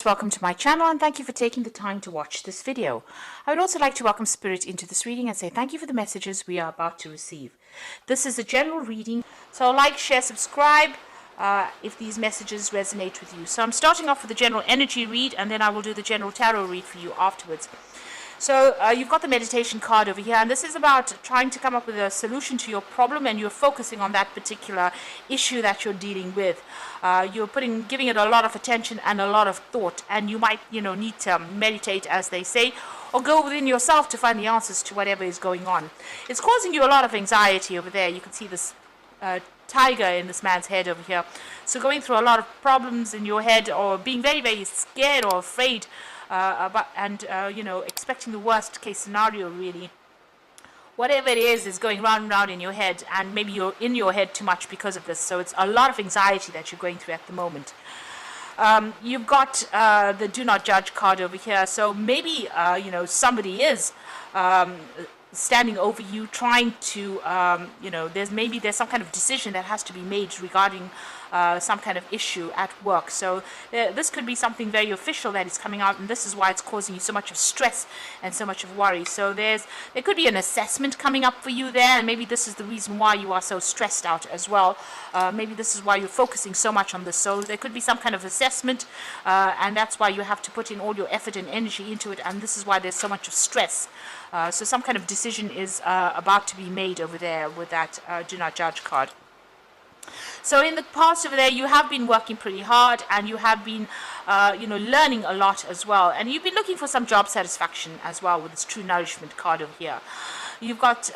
Welcome to my channel and thank you for taking the time to watch this video. I would also like to welcome Spirit into this reading and say thank you for the messages we are about to receive. This is a general reading, so like, share, subscribe if these messages resonate with you. So I'm starting off with the general energy read and then I will do the general tarot read for you afterwards. So you've got the meditation card over here, and this is about trying to come up with a solution to your problem, and you're focusing on that particular issue that you're dealing with. You're giving it a lot of attention and a lot of thought, and you might, need to meditate, as they say, or go within yourself to find the answers to whatever is going on. It's causing you a lot of anxiety over there. You can see this tiger in this man's head over here. So going through a lot of problems in your head, or being very, very scared or afraid, expecting the worst case scenario, really. Whatever it is going round and round in your head, and maybe you're in your head too much because of this. So it's a lot of anxiety that you're going through at the moment. You've got the Do Not Judge card over here. So maybe, somebody is standing over you, trying to, there's some kind of decision that has to be made regarding some kind of issue at work. So this could be something very official that is coming out, and this is why it's causing you so much of stress and so much of worry. So there could be an assessment coming up for you there, and maybe this is the reason why you are so stressed out as well. Maybe this is why you're focusing so much on this. So there could be some kind of assessment, and that's why you have to put in all your effort and energy into it, and this is why there's so much of stress. So some kind of decision is about to be made over there with that Do Not Judge card. So in the past over there, you have been working pretty hard, and you have been, learning a lot as well. And you've been looking for some job satisfaction as well with this True Nourishment card over here. You've got,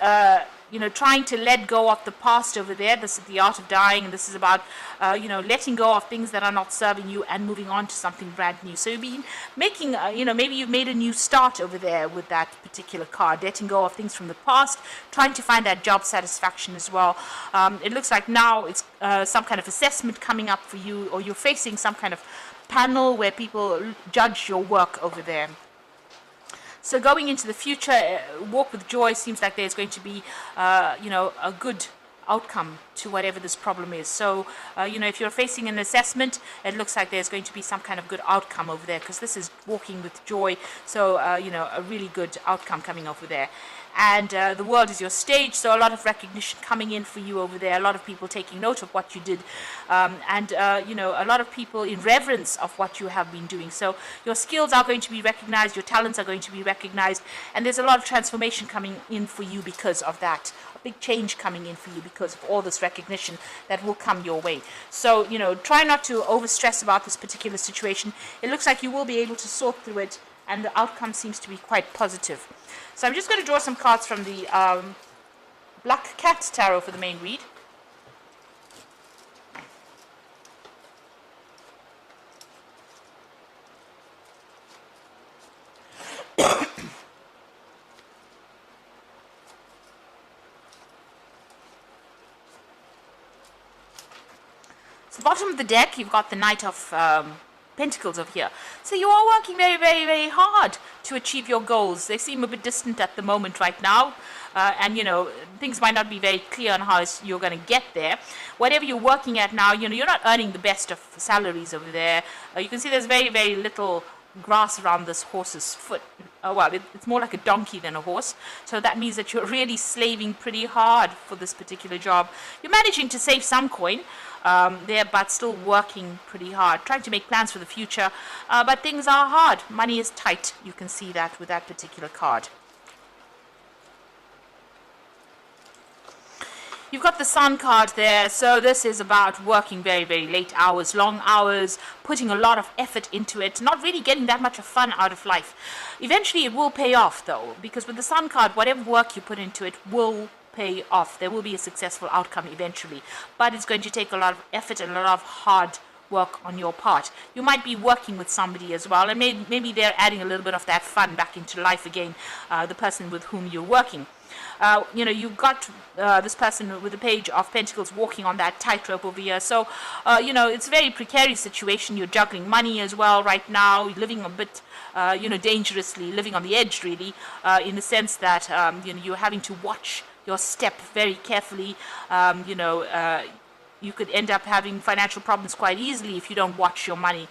trying to let go of the past over there. This is the art of dying, and this is about, letting go of things that are not serving you and moving on to something brand new. So you've been making, maybe you've made a new start over there with that particular card, letting go of things from the past, trying to find that job satisfaction as well. It looks like now it's some kind of assessment coming up for you, or you're facing some kind of panel where people judge your work over there. So going into the future, walk with joy. Seems like there's going to be, a good outcome to whatever this problem is. So, if you're facing an assessment, it looks like there's going to be some kind of good outcome over there, because this is walking with joy. So, a really good outcome coming over there. And the world is your stage, so a lot of recognition coming in for you over there, a lot of people taking note of what you did, a lot of people in reverence of what you have been doing. So your skills are going to be recognized, your talents are going to be recognized, and there's a lot of transformation coming in for you because of that. A big change coming in for you because of all this recognition that will come your way. So, try not to overstress about this particular situation. It looks like you will be able to sort through it, and the outcome seems to be quite positive. So I'm just going to draw some cards from the Black Cat Tarot for the main read. So bottom of the deck, you've got the Knight of Pentacles over here. So you are working very, very, very hard to achieve your goals. They seem a bit distant at the moment right now, and things might not be very clear on how you're going to get there. Whatever you're working at now, you're not earning the best of salaries over there. You can see there's very, very little grass around this horse's foot. It's more like a donkey than a horse. So that means that you're really slaving pretty hard for this particular job. You're managing to save some coin there, but still working pretty hard, trying to make plans for the future. But things are hard. Money is tight. You can see that with that particular card. You've got the Sun card there, so this is about working very, very late hours, long hours, putting a lot of effort into it, not really getting that much of fun out of life. Eventually it will pay off though, because with the Sun card, whatever work you put into it will pay off. There will be a successful outcome eventually, but it's going to take a lot of effort and a lot of hard work on your part. You might be working with somebody as well, and maybe they're adding a little bit of that fun back into life again, the person with whom you're working. You've got this person with the Page of Pentacles walking on that tightrope over here. So, it's a very precarious situation. You're juggling money as well right now, living a bit, dangerously, living on the edge, really, in the sense that, you're having to watch your step very carefully. you could end up having financial problems quite easily if you don't watch your money,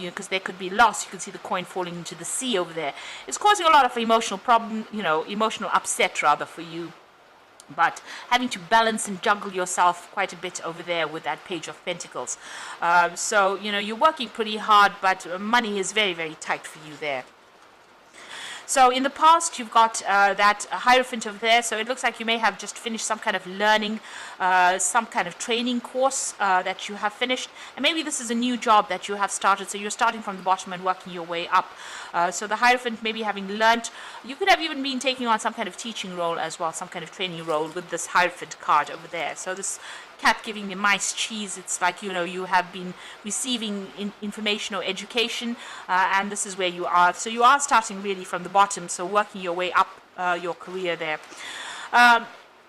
because there could be loss. You can see the coin falling into the sea over there. It's causing a lot of emotional problem, emotional upset rather for you. But having to balance and juggle yourself quite a bit over there with that Page of Pentacles. So, you're working pretty hard, but money is very, very tight for you there. So in the past, you've got that Hierophant over there. So it looks like you may have just finished some kind of learning, some kind of training course that you have finished. And maybe this is a new job that you have started. So you're starting from the bottom and working your way up. So the Hierophant, maybe having learned, you could have even been taking on some kind of teaching role as well, some kind of training role with this Hierophant card over there. So this cat giving the mice cheese, it's like, you have been receiving information or education, and this is where you are. So you are starting really from the bottom, so working your way up your career there.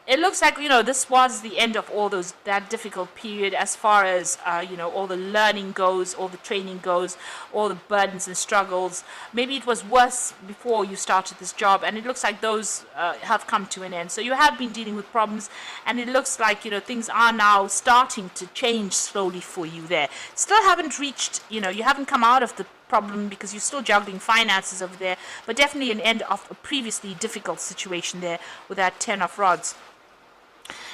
It looks like, this was the end of all that difficult period as far as, all the learning goes, all the training goes, all the burdens and struggles. Maybe it was worse before you started this job, and it looks like those have come to an end. So you have been dealing with problems, and it looks like, things are now starting to change slowly for you there. Still haven't reached, you haven't come out of the problem because you're still juggling finances over there, but definitely an end of a previously difficult situation there with that 10 of Rods.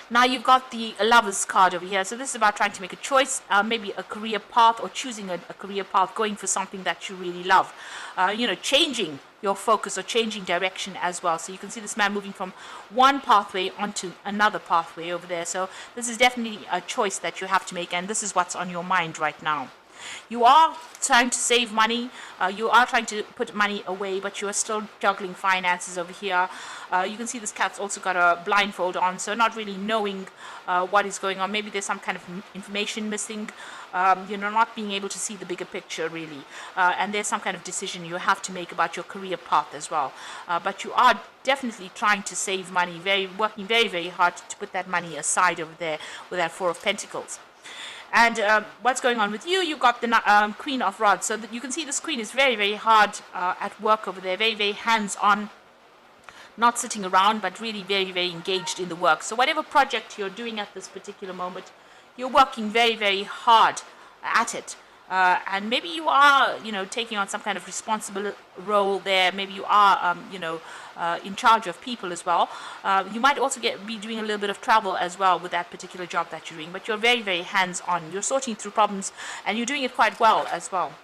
Now you've got the Lovers card over here. So this is about trying to make a choice, maybe a career path, or choosing a career path, going for something that you really love. Changing your focus or changing direction as well. So you can see this man moving from one pathway onto another pathway over there. So this is definitely a choice that you have to make, and this is what's on your mind right now. You are trying to save money, you are trying to put money away, but you are still juggling finances over here. You can see this cat's also got a blindfold on, so not really knowing what is going on. Maybe there's some kind of information missing, not being able to see the bigger picture really. And there's some kind of decision you have to make about your career path as well. But you are definitely trying to save money, working very, very hard to put that money aside over there with that Four of Pentacles. And what's going on with you? You've got the Queen of Rods. So that you can see this Queen is very, very hard at work over there, very, very hands-on, not sitting around, but really very, very engaged in the work. So whatever project you're doing at this particular moment, you're working very, very hard at it. And maybe you are, taking on some kind of responsible role there. Maybe you are, in charge of people as well. You might also be doing a little bit of travel as well with that particular job that you're doing. But you're very, very hands-on. You're sorting through problems, and you're doing it quite well as well.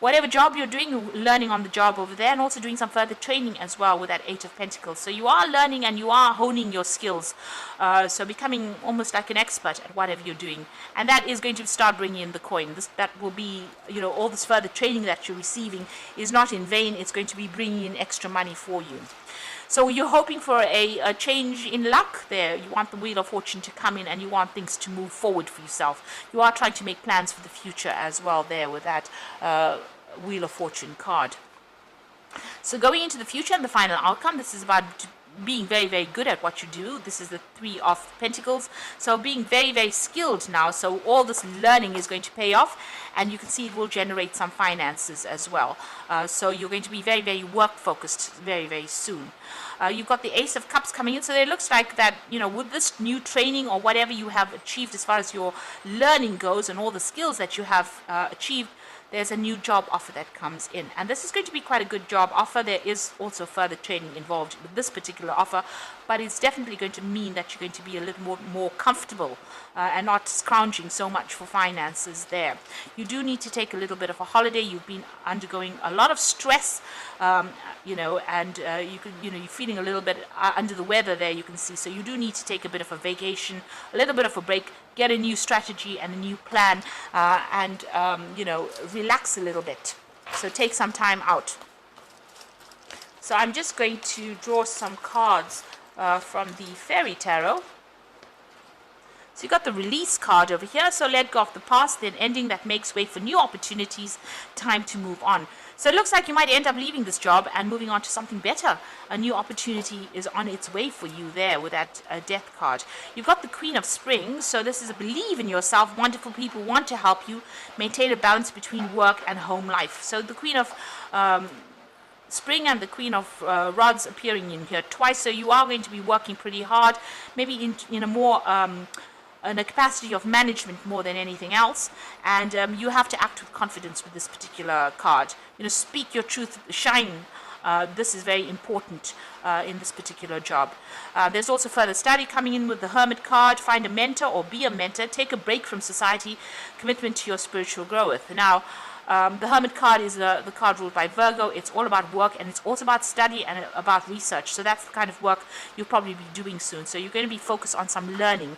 Whatever job you're doing, you're learning on the job over there, and also doing some further training as well with that Eight of Pentacles. So you are learning and you are honing your skills. So becoming almost like an expert at whatever you're doing. And that is going to start bringing in the coin. That will be, all this further training that you're receiving is not in vain. It's going to be bringing in extra money for you. So you're hoping for a change in luck there. You want the Wheel of Fortune to come in, and you want things to move forward for yourself. You are trying to make plans for the future as well there with that Wheel of Fortune card. So going into the future and the final outcome, this is about being very, very good at what you do. This is the Three of Pentacles. So being very, very skilled now. So all this learning is going to pay off, and you can see it will generate some finances as well. So you're going to be very, very work focused very, very soon. You've got the Ace of Cups coming in. So it looks like that, with this new training or whatever you have achieved as far as your learning goes and all the skills that you have achieved, there's a new job offer that comes in. And this is going to be quite a good job offer. There is also further training involved with this particular offer, but it's definitely going to mean that you're going to be a little more comfortable and not scrounging so much for finances there. You do need to take a little bit of a holiday. You've been undergoing a lot of stress, and you're feeling a little bit under the weather there, you can see. So you do need to take a bit of a vacation, a little bit of a break, get a new strategy and a new plan, and relax a little bit. So take some time out. So I'm just going to draw some cards from the Fairy Tarot. So you got the Release card over here. So let go of the past, then ending that makes way for new opportunities, time to move on. So it looks like you might end up leaving this job and moving on to something better. A new opportunity is on its way for you there with that Death card. You've got the Queen of Spring. So this is a believe in yourself. Wonderful people want to help you maintain a balance between work and home life. So the Queen of Spring and the Queen of Rods appearing in here twice. So you are going to be working pretty hard, maybe in a more in a capacity of management more than anything else, and you have to act with confidence with this particular card. Speak your truth, shine. This is very important in this particular job. There's also further study coming in with the Hermit card. Find a mentor or be a mentor. Take a break from society. Commitment to your spiritual growth. Now, the Hermit card is the card ruled by Virgo. It's all about work, and it's also about study and about research. So that's the kind of work you'll probably be doing soon. So you're going to be focused on some learning.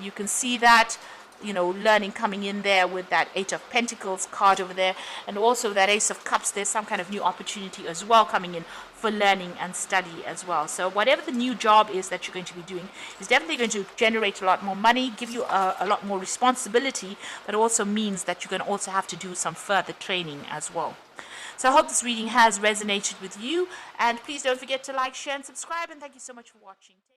You can see that learning coming in there with that Eight of Pentacles card over there, and also that Ace of Cups. There's some kind of new opportunity as well coming in for learning and study as well. So whatever the new job is that you're going to be doing is definitely going to generate a lot more money, give you a lot more responsibility, but also means that you're going to also have to do some further training as well. So I hope this reading has resonated with you, and please don't forget to like, share, and subscribe, and thank you so much for watching.